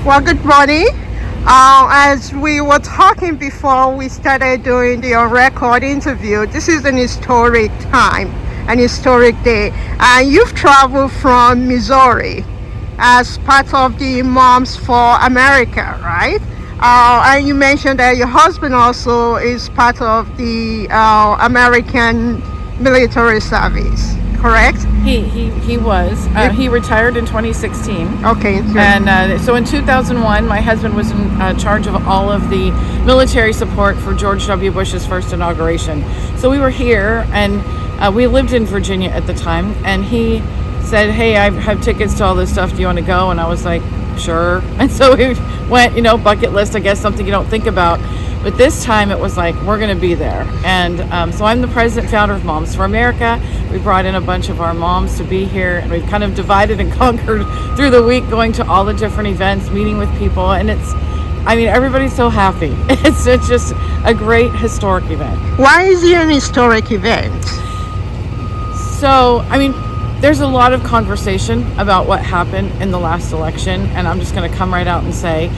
Well, good morning. As we were talking before we started doing the on-record interview, this is an historic time, an historic day. And you've traveled from Missouri as part of the Moms for America, right? And you mentioned that your husband also is part of the American military service, correct? He was. He retired in 2016. Okay. Sure. And so in 2001, my husband was in charge of all of the military support for George W. Bush's first inauguration. So we were here, and we lived in Virginia at the time, and he said, hey, I have tickets to all this stuff. Do you want to go? And I was like, sure. And so we went, bucket list, I guess, something you don't think about. But this time it was like, we're going to be there. And so I'm the president founder of Moms for America. We brought in a bunch of our moms to be here, and we've kind of divided and conquered through the week, going to all the different events, meeting with people. And everybody's so happy. It's just a great historic event. Why is it an historic event? So, there's a lot of conversation about what happened in the last election, and I'm just going to come right out and say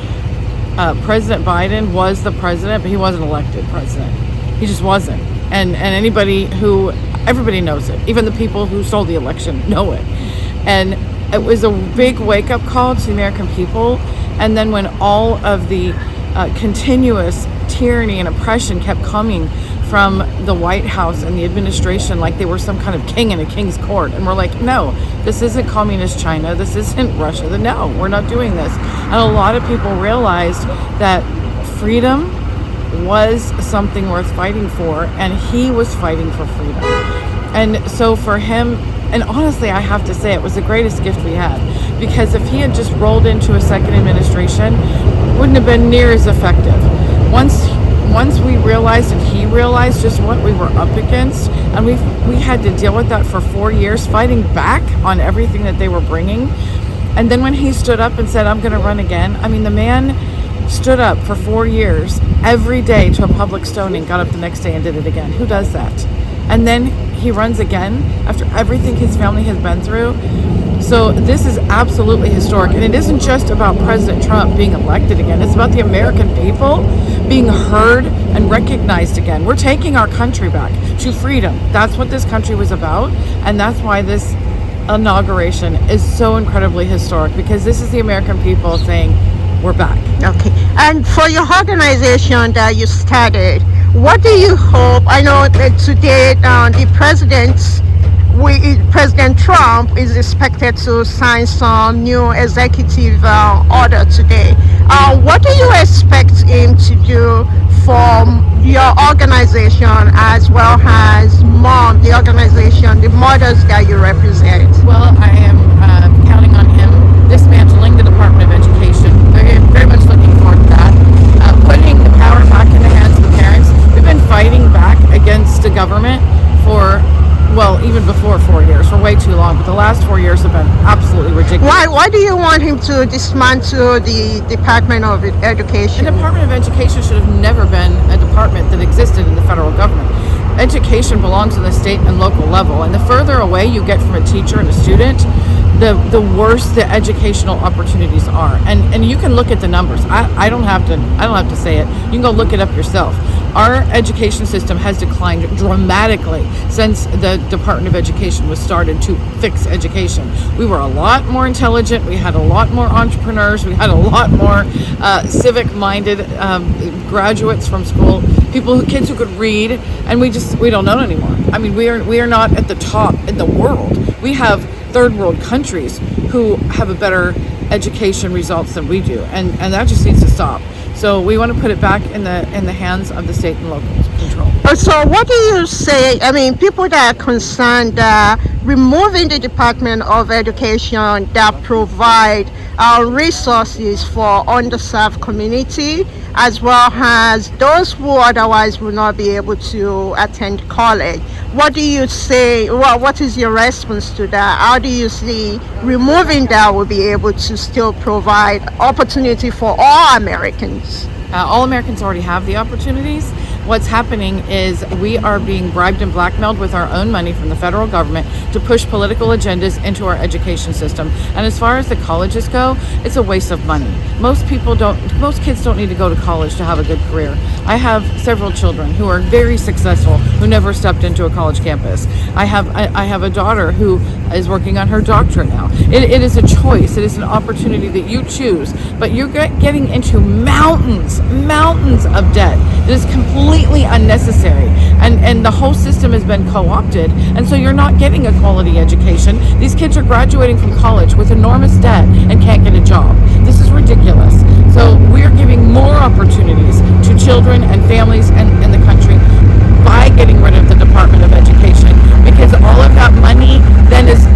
President Biden was the president, but he wasn't elected president. He just wasn't. And everybody knows it. Even the people who stole the election know it. And it was a big wake-up call to the American people. And then when all of the continuous tyranny and oppression kept coming from the White House and the administration like they were some kind of king in a king's court. And we're like, no, this isn't communist China. This isn't Russia. No, we're not doing this. And a lot of people realized that freedom was something worth fighting for, and he was fighting for freedom. And so for him, and honestly, I have to say, it was the greatest gift we had, because if he had just rolled into a second administration, it wouldn't have been near as effective. Once we realized, and he realized, just what we were up against, and we had to deal with that for 4 years, fighting back on everything that they were bringing. And then when he stood up and said, I'm going to run again, the man stood up for 4 years every day to a public stoning, got up the next day and did it again. Who does that? And then he runs again after everything his family has been through. So this is absolutely historic. And it isn't just about President Trump being elected again. It's about the American people being heard and recognized again. We're taking our country back to freedom. That's what this country was about. And that's why this inauguration is so incredibly historic, because this is the American people saying, we're back. Okay. And for your organization that you started, what do you hope? I know that today President Trump is expected to sign some new executive order today. What do you expect him to do for your organization, as well as Mom, the organization, the mothers that you represent? Well, I am counting on him dismantling the Department of Education. Very much looking forward to that. Putting the power back in the hands of the parents. We've been fighting back against the government for, even before 4 years, for way too long. But the last 4 years have been absolutely ridiculous. Why do you want him to dismantle the Department of Education? The Department of Education should have never been a department that existed in the federal government. Education belongs on the state and local level, and the further away you get from a teacher and a student, the worse the educational opportunities are. And you can look at the numbers. I don't have to say it. You can go look it up yourself. Our education system has declined dramatically since the Department of Education was started to fix education. We were a lot more intelligent. We had a lot more entrepreneurs. We had a lot more civic-minded graduates from school, kids who could read, and we don't know anymore. We are not at the top in the world. We have third world countries who have a better education results than we do, and that just needs to stop. So we want to put it back in the hands of the state and local control. So what do you say? People that are concerned that removing the Department of Education that provide resources for underserved community, as well as those who otherwise will not be able to attend college. What do you say? What is your response to that? How do you see removing that will be able to still provide opportunity for all Americans? All Americans already have the opportunities, what's happening is we are being bribed and blackmailed with our own money from the federal government to push political agendas into our education system. And as far as the colleges go, it's a waste of money. Most kids don't need to go to college to have a good career. I have several children who are very successful who never stepped into a college campus. I have a daughter who is working on her doctorate now. It is a choice. It is an opportunity that you choose, but you're getting into mountains of debt. It is completely unnecessary, and the whole system has been co-opted, and so you're not getting a quality education. These kids are graduating from college with enormous debt and can't get a job. This is ridiculous. So we're giving more opportunities to children and families in the country by getting rid of the Department of Education, because all of that money then is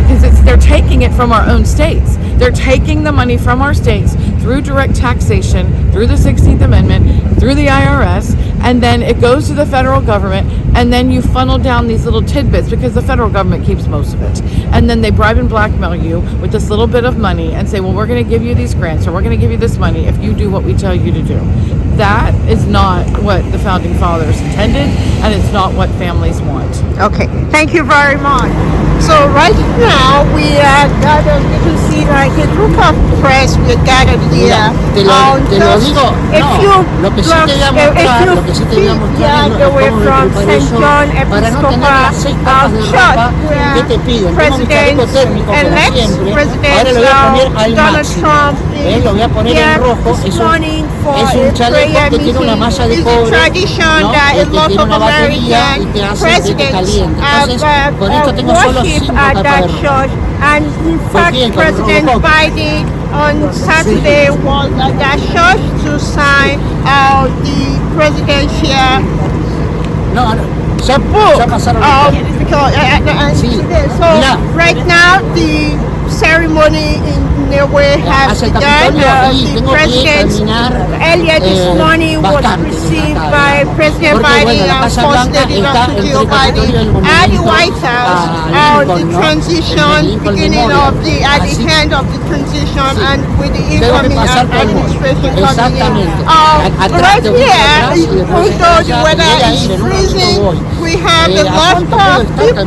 they're taking it from our own states. They're taking the money from our states through direct taxation, through the 16th Amendment, through the IRS, and then it goes to the federal government, and then you funnel down these little tidbits because the federal government keeps most of it. And then they bribe and blackmail you with this little bit of money and say, well, we're going to give you these grants, or we're going to give you this money if you do what we tell you to do. That is not what the Founding Fathers intended, and it's not what families want. Okay, thank you very much. So right now we are gathered, you can see like a group of press, we are gathered here. Te lo digo, lo que sí te voy a mostrar es the way cómo from me St. preparo eso John para no tener las 6 capas de ropa que te piden. Tengo mi chaleco térmico como siempre. Ahora lo voy a poner al máximo. Lo voy a poner en rojo. Es un chaleco que tiene una malla de cobre, ¿no? Que tiene una batería y te hace que te caliente. Entonces, con esto tengo solo 5 capas de ropa. And in fact, President Biden on Saturday was at that church to sign the presidential ya pasaron so right now the ceremony in a way has begun. The president earlier this morning was received by President Biden and First Lady Dr. Jill Biden at the White House. The transition beginning of at the end of the transition and with the incoming administration coming in. Right here, although the weather is freezing, we have a lot of people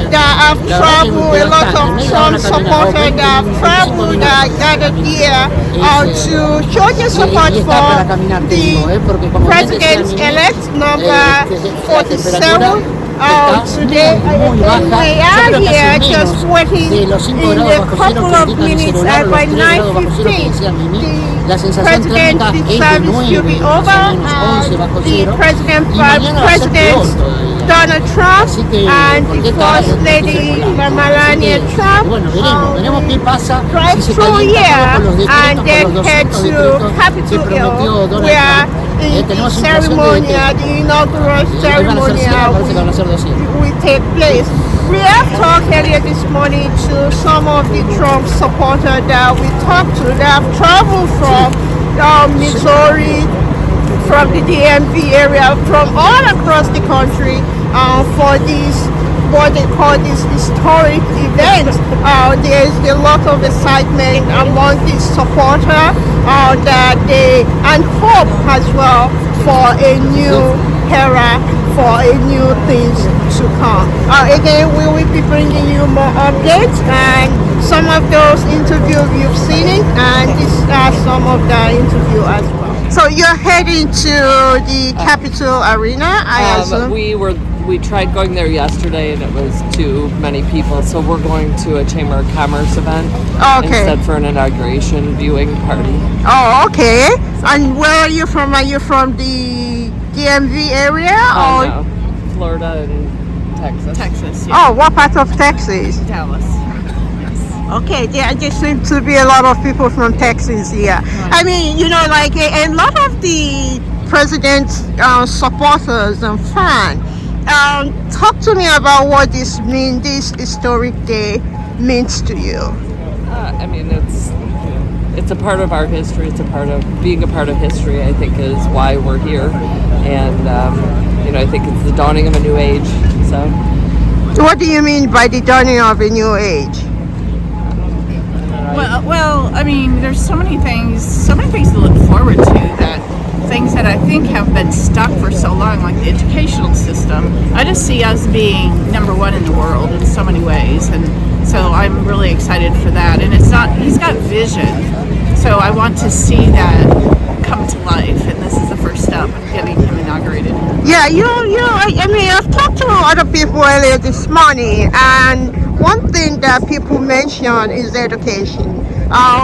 that have traveled, a lot of Trump supporters that have traveled, that gathered here to show their support for the president-elect number 47. Today we are here just waiting in a couple of minutes at by 9:15. The president service will be over. The president Donald Trump and the First Lady Melania Trump drive through here and then head to Capitol Hill, where the ceremony, the inaugural ceremony will take place. We have talked earlier this morning to some of the Trump supporters that we talked to that have traveled from Missouri, from the DMV area, from all across the country for this, what they call this historic event. There is a lot of excitement among the supporters that they and hope as well for a new era, for a new things to come. Again, we will be bringing you more updates and some of those interviews you've seen, and these are some of the interviews as well. So you're heading to the Capitol Arena, I assume? We tried going there yesterday and it was too many people, so we're going to a Chamber of Commerce event instead for an inauguration viewing party. Oh, okay. And where are you from? Are you from the DMV area? No, Florida and Texas. Texas, yeah. Oh, what part of Texas? Dallas. Okay, there seems to be a lot of people from Texas here. Right. I mean, like a lot of the president's supporters and fans. Talk to me about what this means, this historic day means to you. I mean, it's a part of our history. It's a part of being a part of history, I think, is why we're here. And, I think it's the dawning of a new age. So, what do you mean by the dawning of a new age? Well, I mean, there's so many things to look forward to, that things that I think have been stuck stuck for so long, like the educational system. I just see us being number one in the world in so many ways, and so I'm really excited for that. And he's got vision, so I want to see that come to life, and this is the first step of getting him inaugurated. Yeah, I mean, I've talked to other people earlier this morning, and one thing that people mention is education.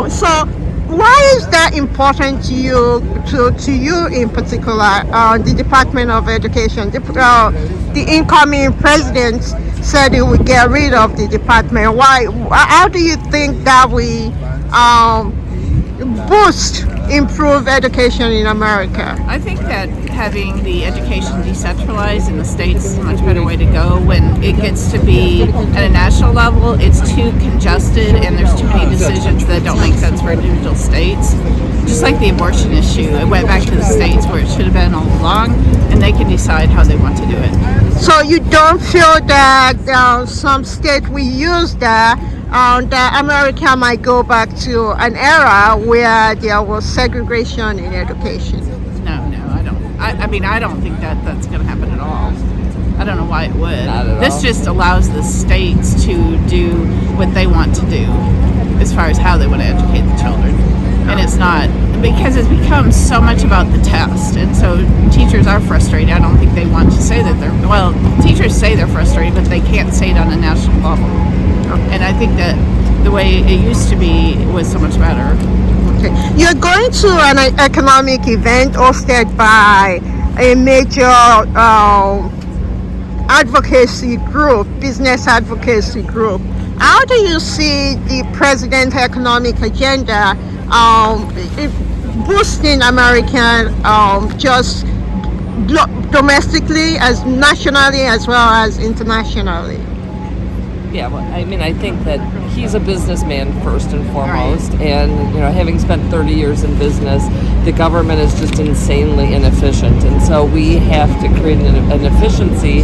So why is that important to you, to you in particular, the Department of Education? The incoming president said he would get rid of the department. Why? How do you think that we improve education in America? I think that having the education decentralized in the states is a much better way to go. When it gets to be at a national level, it's too congested and there's too many decisions that don't make sense for individual states. Just like the abortion issue, it went back to the states where it should have been all along, and they can decide how they want to do it. So you don't feel that some state we use that America might go back to an era where there was segregation in education? No, I don't. I don't think that that's going to happen at all. I don't know why it would. Not at This all. just allows the states to do what they want to do as far as how they want to educate the children. And it's not, because it's become so much about the test, and so teachers are frustrated. I don't think they want to say that teachers say they're frustrated, but they can't say it on a national level. And I think that the way it used to be was so much better. Okay. You're going to an economic event hosted by a major advocacy group, business advocacy group. How do you see the president's economic agenda boosting American just domestically, as nationally, as well as internationally? Yeah, well, I mean, I think that he's a businessman first and foremost, and having spent 30 years in business, the government is just insanely inefficient, and so we have to create an efficiency,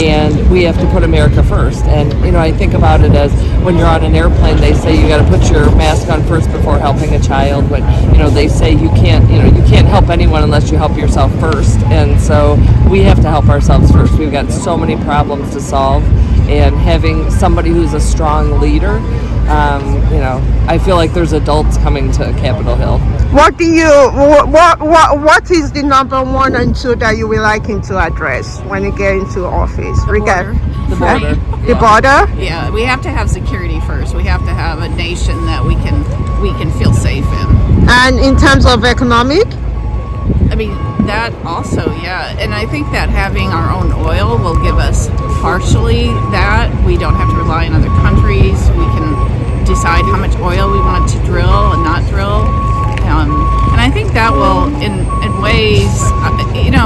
and we have to put America first. And I think about it as when you're on an airplane, they say you got to put your mask on first before helping a child. When they say you can't help anyone unless you help yourself first, and so we have to help ourselves first. We've got so many problems to solve. And having somebody who's a strong leader, I feel like there's adults coming to Capitol Hill. What is the number 1 and 2 that you would like him to address when you get into office? The border. The border. The border? Yeah, we have to have security first. We have to have a nation that we can feel safe in. And in terms of economic? I mean, that also, yeah. And I think that having our own oil will give us partially that. We don't have to rely on other countries. We can decide how much oil we want to drill and not drill. And I think that will, in ways,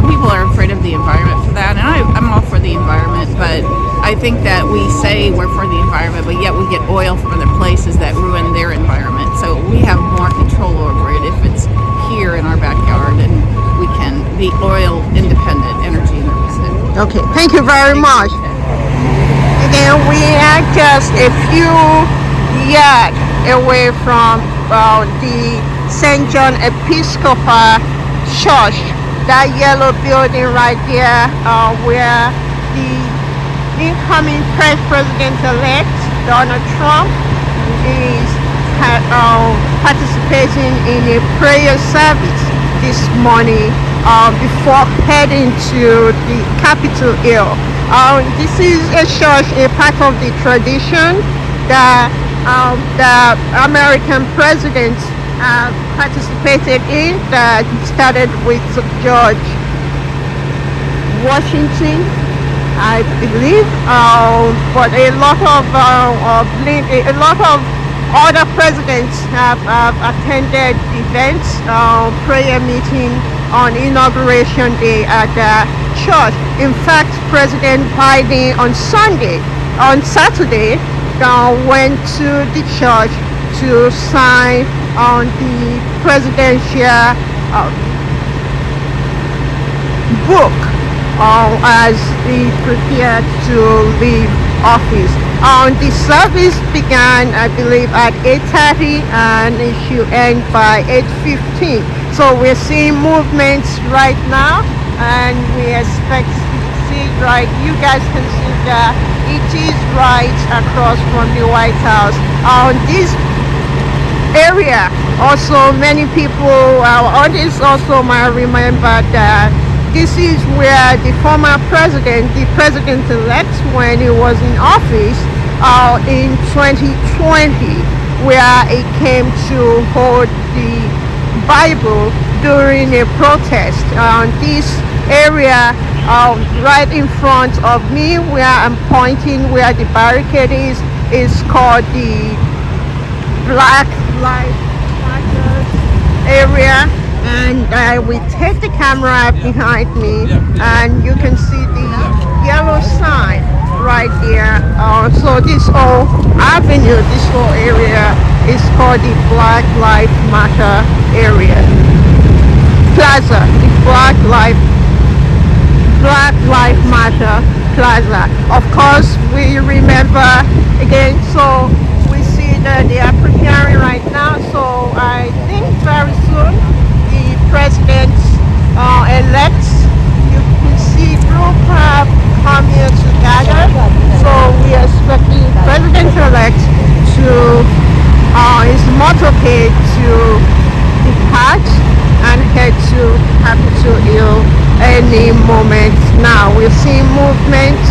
people are afraid of the environment for that. And I'm all for the environment, but I think that we say we're for the environment, but yet we get oil from other places that ruin their environment. So we have more control over it if it's here in our backyard, and we can be oil independent, energy independent. Okay, thank you very much. Again, we are just a few yards away from the St. John Episcopal Church, that yellow building right there, where the incoming president-elect Donald Trump is participating in a prayer service this morning before heading to the Capitol Hill. This is a church, a part of the tradition that the American presidents participated in, that started with George Washington, I believe, but a lot of other presidents have attended events, prayer meeting on inauguration day at the church. In fact, President Biden on Saturday, went to the church to sign on the presidential book as he prepared to leave office. The service began, I believe, at 8:30 and it should end by 8:15. So we're seeing movements right now and we expect to see, right, you guys can see that it is right across from the White House. This area also, many people, audience also might remember that this is where the former president, the president-elect, when he was in office in 2020, where he came to hold the Bible during a protest. This area right in front of me, where I'm pointing, where the barricade is called the Black Lives Matter area. And I will take the camera behind me, and you can see the yellow sign right there. So this whole avenue, this whole area is called the Black Lives Matter area. Plaza, the Black Lives Matter Plaza. Of course, we remember again, so we see that they are preparing right now. So I think very soon the president-elect, you can see group have come here together. So we are expecting president-elect to his motorcade to depart and head to Capitol Hill any moment now. We're seeing movements.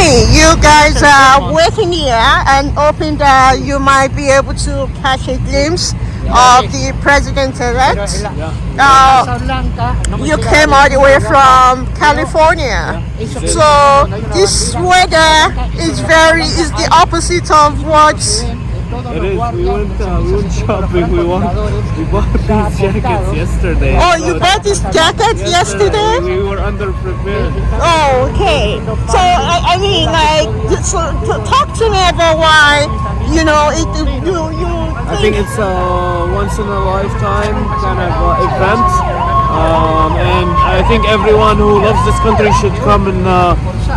You guys are waiting here and hoping that you might be able to catch a glimpse of the president-elect. You came all the way from California, so this weather is the opposite of what. It is. We went shopping. We bought these jackets yesterday. Oh, you bought this jacket yesterday? We were underprepared. Oh, okay. So I mean, like, so talk to me about why, you know, I think it's a once in a lifetime kind of event, and I think everyone who loves this country should come and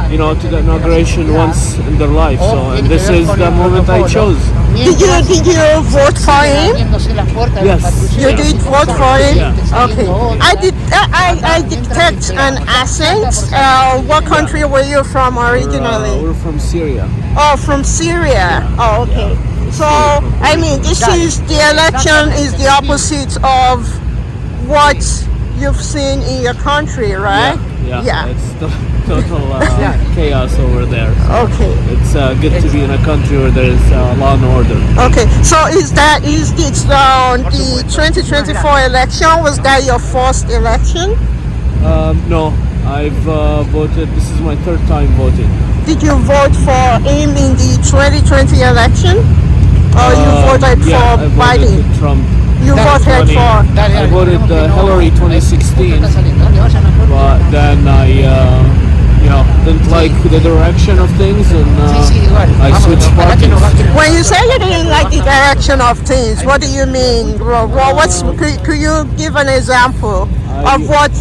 to the inauguration once in their life. So, and this is the moment I chose. Did you vote for him? Yes. You did vote for him? Yeah. Okay. I detect an accent. What country were you from originally? We're from Syria. Oh, from Syria. Oh, okay. So, I mean, the election is the opposite of what you've seen in your country, right? Yeah. It's total chaos over there. So okay. It's good to be in a country where there is law and order. Okay. So is the 2024 election, was that your first election? No, I've voted. This is my third time voting. Did you vote for him in the 2020 election? Or you voted for Biden? Voted Trump. You voted for? I voted Hillary 2016, but then I didn't like the direction of things, and I switched parties. When you say you didn't like the direction of things, what do you mean? Could you give an example of what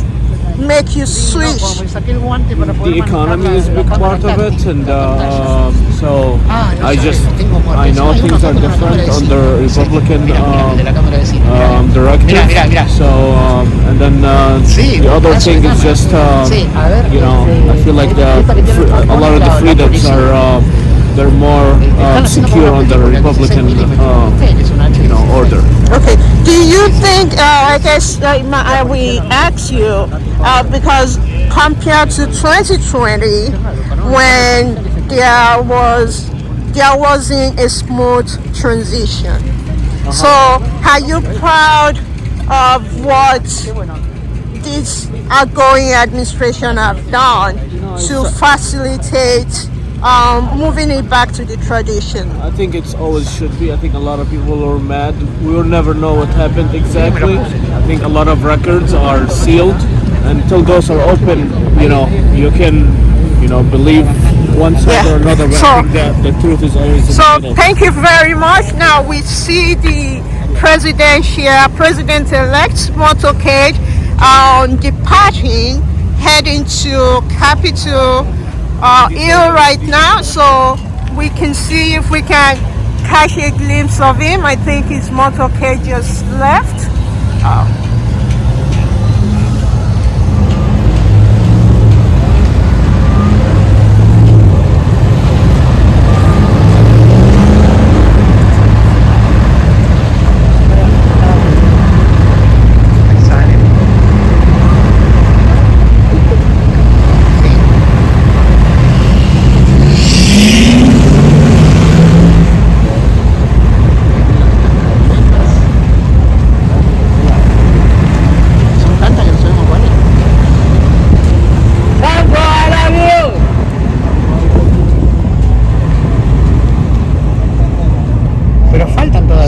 make you switch? The economy is a big part of it, and so I know things are different under Republican directive. So and then the other thing is just I feel like a lot of the freedoms are they're more secure under Republican order. Okay. Do you think? I guess we ask you because compared to 2020, when there wasn't a smooth transition. So, are you proud of what this outgoing administration have done to facilitate moving it back to the tradition? I think it's always should be. I think a lot of people were mad. We will never know what happened exactly. I think a lot of records are sealed. Until those are open, you can believe one side or another, but I think that the truth is always in the middle. Thank you very much. Now we see the President-elect motorcade departing, heading to Capitol Hill right now. So we can see if we can catch a glimpse of him. I think his motorcade just left.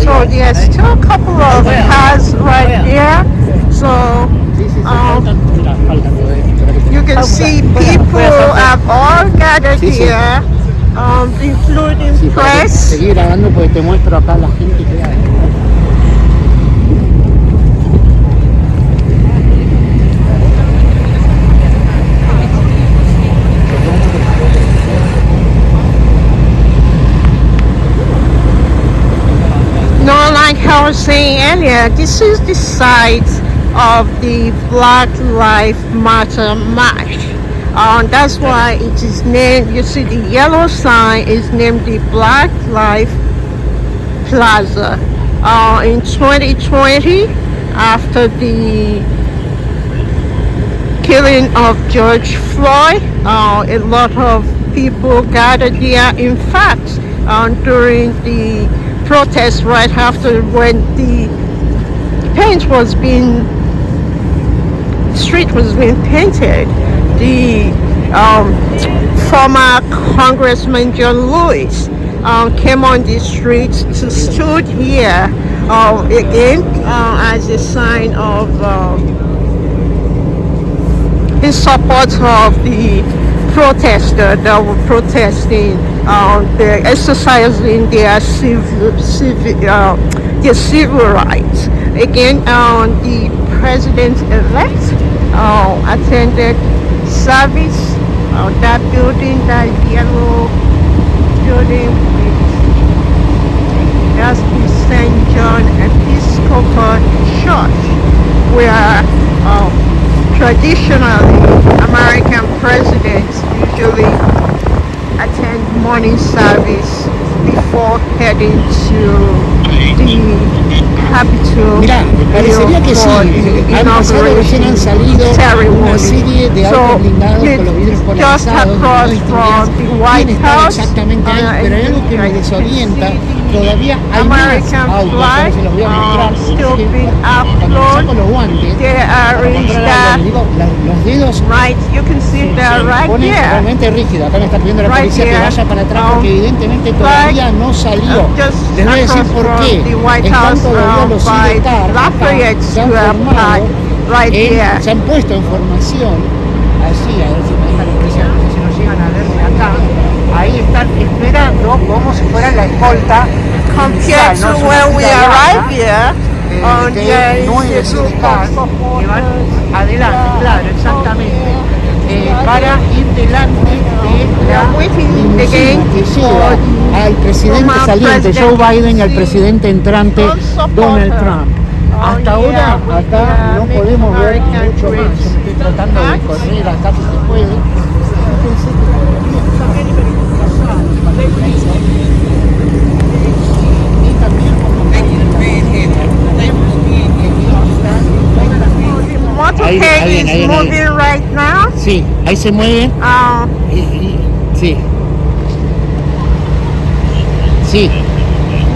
So there's still a couple of cars right there. So you can see people have all gathered here, including press. Seguir grabando porque te muestro acá la gente que hay. Like I was saying earlier, this is the site of the Black Lives Matter March. That's why it is named, you see the yellow sign is named the Black Lives Plaza. In 2020, after the killing of George Floyd, a lot of people gathered here. In fact, during the protest right after, when the street was being painted, the former Congressman John Lewis came on the street to stood here again as a sign of his support of the protesters that were protesting, they're exercising their civil rights. Again, the president-elect attended service. That building, that yellow building, that's the St. John Episcopal Church, where traditionally American presidents usually attend morning service before heading to the Capitol parecería que sí, han pasado, recién han salido una serie de autos blindados con los vidrios polarizados, no distinguían quién estaba exactamente ahí, pero hay algo que me desorienta. Todavía hay más autos, ahora se los voy a mostrar, cuando saco los guantes, digo, los dedos se ponen realmente rígidos. Acá me está pidiendo la policía que vaya para atrás porque evidentemente todavía no salió. Les voy a decir por qué. Están todavía los sidecar acá, se han formado, se han puesto en formación, así, a ver si me deja la impresión, no sé si nos llegan a ver de acá. Ahí están esperando como si fuera la escolta. compared to when we arrived here. No es sidecar, que van adelante, claro, exactamente. Para ir delante de la limusina que lleva al presidente saliente Joe Biden y al presidente entrante Donald Trump. Hasta ahora acá no podemos ver mucho más. Yo me estoy tratando de correr acá si se puede. Motorcade is moving right now. Sí, ahí se mueve. Sí. Sí.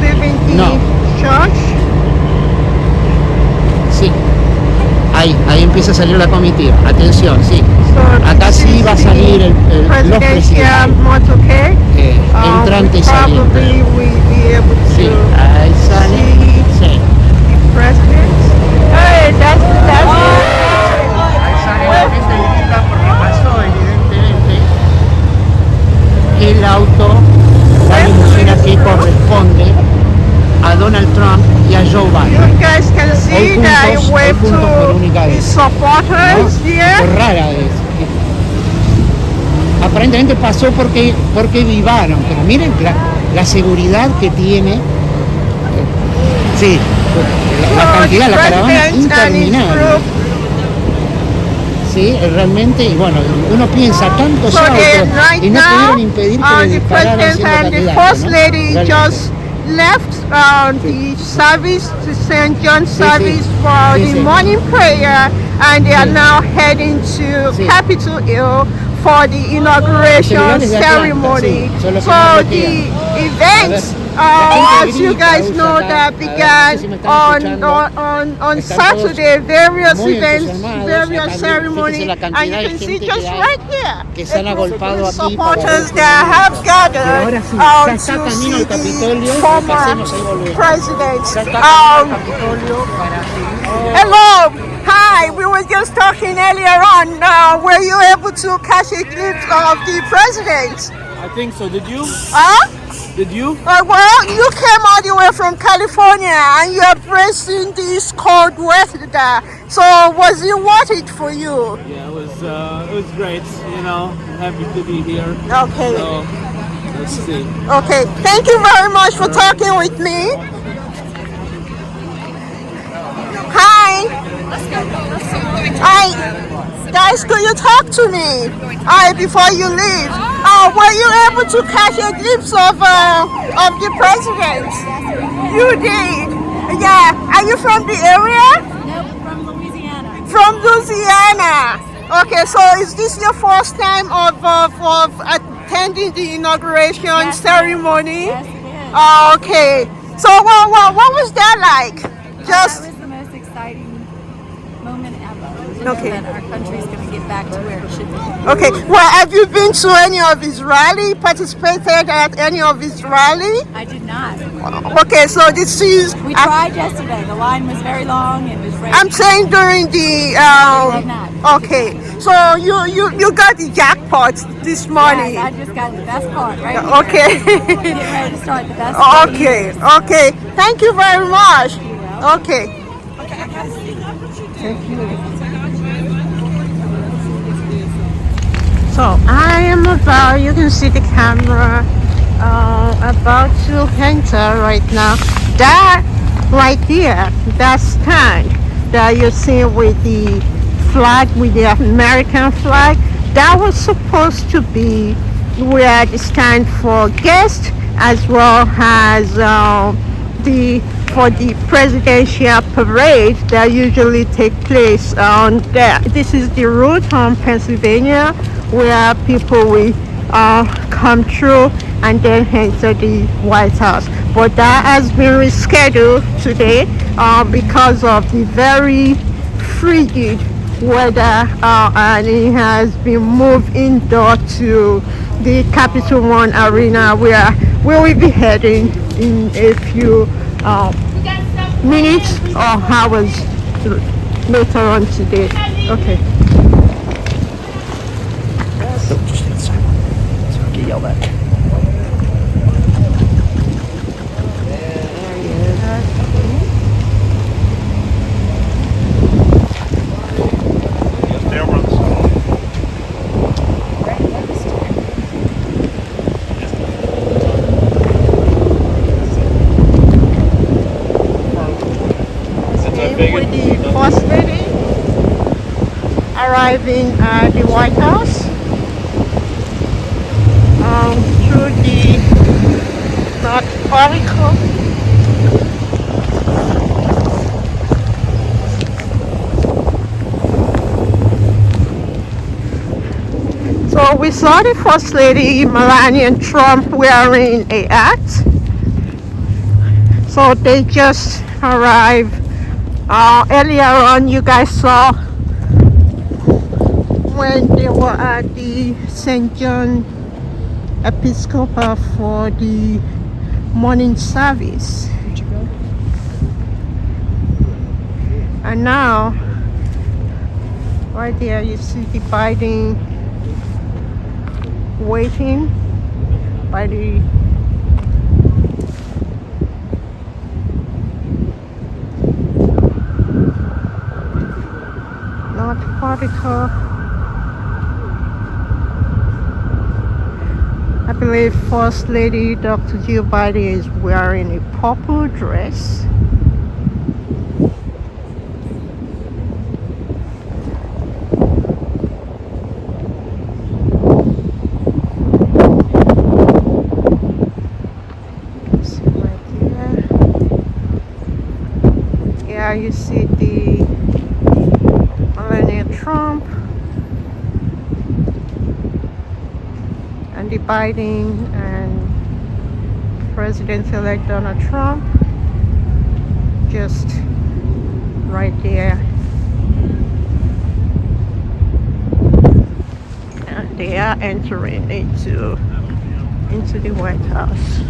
Leaving the church. Sí. Ahí empieza a salir la comitiva. Atención, sí. Acá sí va a salir los presidentes. Entrante y saliente. Sí, ahí sale. Sí. Hey, that's ahí sale la gente linda porque pasó, evidentemente. aparentemente pasó porque vivaron, pero miren la seguridad que tiene. Sí, la cantidad, la caravana interminable. Sí, realmente, y bueno, uno piensa tantos autos y no pudieron impedir que le dispararan siendo and the candidato, First ¿no? Lady Realmente. just left the service, the St. John's Sí, service sí. for Sí, the sí. morning prayer, and they are Sí. now heading to Sí. Capitol Hill for the inauguration celulares de Atlanta, ceremony. sí, son los que So más le the quedan. events, La gente as you grita, guys usa know, acá. that A ver, no began sé si me están escuchando. on Están todos Saturday, various muy events, entusiasmados. various Acá, ceremonies, fíjense la and cantidad you de can see gente just que hay, right here, que se han agolpado aquí para supporters este that have momento. gathered Pero ahora sí, ya está to camino see al Capitolio, the y former pasemos, ahí volvemos. president. Ya está camino al Capitolio para seguir. Hello, hi. We were just talking earlier on. Were you able to catch a glimpse of the president? I think so. Did you? Huh? Did you? Well, you came all the way from California and you're bracing this cold weather. So was it worth it for you? Yeah, it was great. You know, I'm happy to be here. Okay. So let's see. Okay. Thank you very much for talking with me. Hi. Hi. Guys, could you talk to me? Hi, before you leave. Were you able to catch a glimpse of the president? You did. Yeah. Are you from the area? Nope, from Louisiana. From Louisiana. Okay, so is this your first time of attending the inauguration Yes, ceremony? Yes, it is. Oh, okay. So what was that like? Just That was the most exciting moment ever. To know Okay. that our country's going to get back to where it should be. okay. Well, have you been to any of his rally? Participated at any of his rally? I did not. Okay, so this is. We tried yesterday. The line was very long and it was raining. I'm saying during the. did not. Okay, so you got the jackpot this morning. Yes, I just got the best part right here. Okay. Getting ready to start the best part. Okay, okay. Thank you very much. Okay. Thank you. So I am about, you can see the camera about to enter right now. That right there, that stand that you see with the flag, with the American flag, that was supposed to be where the stand for guests as well as for the presidential parade that usually take place on there. This is the route on Pennsylvania where people will come through and then enter the White House. But that has been rescheduled today because of the very frigid weather, and it has been moved indoor to the Capital One Arena where we will be heading in a few minutes or hours later on today. Okay. With the First Lady arriving at the White House through the North Corridor. So we saw the First Lady Melania Trump wearing a hat. So they just arrived. Earlier on, you guys saw when they were at the St. John Episcopal for the morning service. And now, right there, you see the Biden waiting by the North Particle. I believe First Lady Dr. Jill Biden is wearing a purple dress. See right there. Yeah, you see the Melania Trump and the Biden and President-elect Donald Trump just right there. And they are entering into the White House.